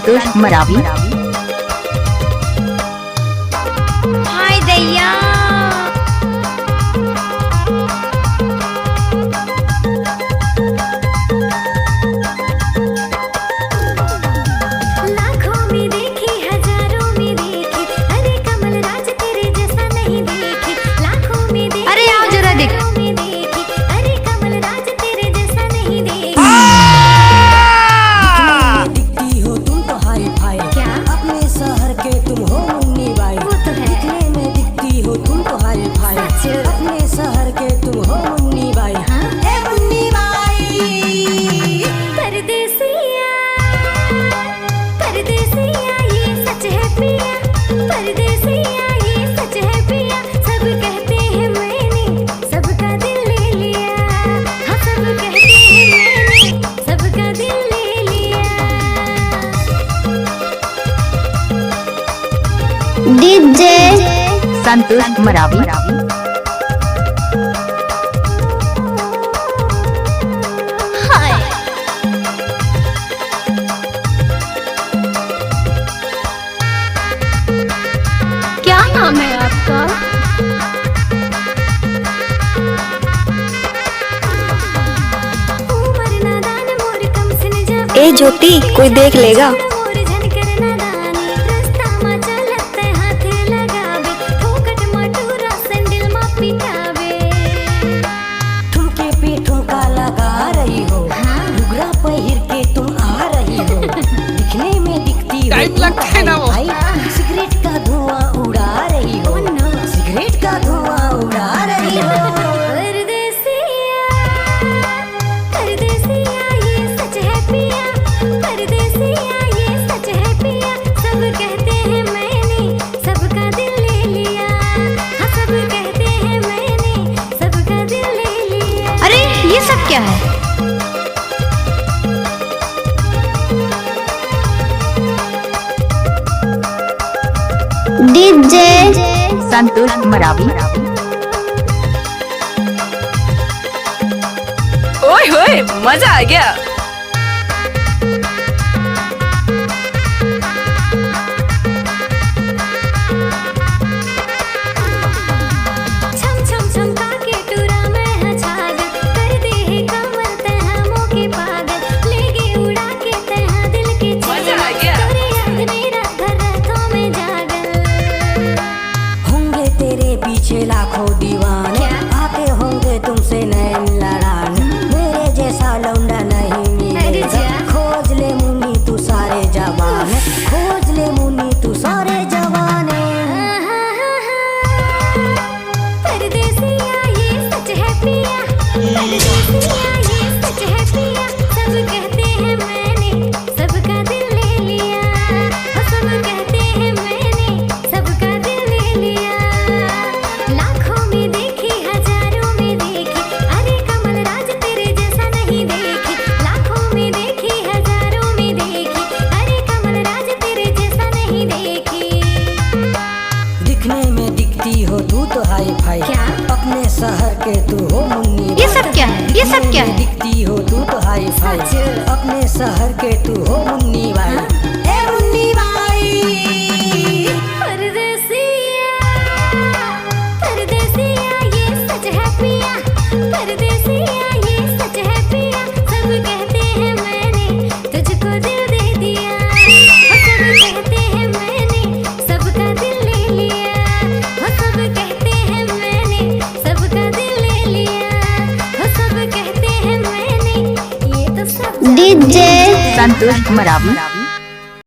संतोष मरावी। हाय दैया डीजे संतोष मरावी। हाय क्या नाम है आपका? ए ज्योति, कोई देख लेगा। टाइम लगता है ना वो। सिगरेट का धुआं उड़ा रही हो, सिगरेट का धुआं उड़ा रही हो। परदेसिया परदेसिया ये सच है पिया, परदेसिया ये सच है पिया। सब कहते हैं मैंने सबका दिल ले लिया, हाँ सब कहते हैं मैंने सबका दिल ले लिया। अरे ये सब क्या है? डीजे संतोष मरावी। ओए होए, मजा आ गया। छम छम छमका के टूरा मैं है छागल, कर दे है कमर तहा मोके पागल, लेके उड़ा के तहा दिल के मजा आ गया। तेरे याद मेरा घर रातों में जागल। होंगे तेरे पीछे लाखों दीवाने, आके होंगे तुमसे नैन लड़ाने। मेरे जैसा लौंडा नहीं मिलेगा, खोज ले मुन्नी तू सारे जवाने, खोज ले मुन्नी तू सारे जवाने। परदेसिया ये सच है पिया, परदेसिया ये सच है पिया। सब कहते हैं मैंने सबका दिल ले लिया, सब कहते हैं मैंने सबका दिल ले लिया। लाखों में देखी हजारों में देखी, अरे कमल राज तेरे जैसा नहीं देखी। लाखों में देखी हजारों में देखी, अरे कमल राज तेरे जैसा नहीं देखी। दिखने में दिखती हो तू तो हाई फाई, क्या? अपने शहर के तू हो मुन्नी। ये सब क्या है? ये सब क्या है? दिखती हो तू तो हाई फाई, सच। अपने शहर के तू हो मुन्नी बाई। ए मुन्नी बाई। परदेसिया परदेसिया ये सच है पिया, परदेसिया ये सच है पिया। सब कहते हैं मैंने तुझको दिल दे दिया, सब कहते हैं मैंने सबका दिल ले लिया, सब कहते हैं मैंने सबका दिल ले लिया, सब कहते हैं मैंने ये तो सब। डीजे संतोष मरावी।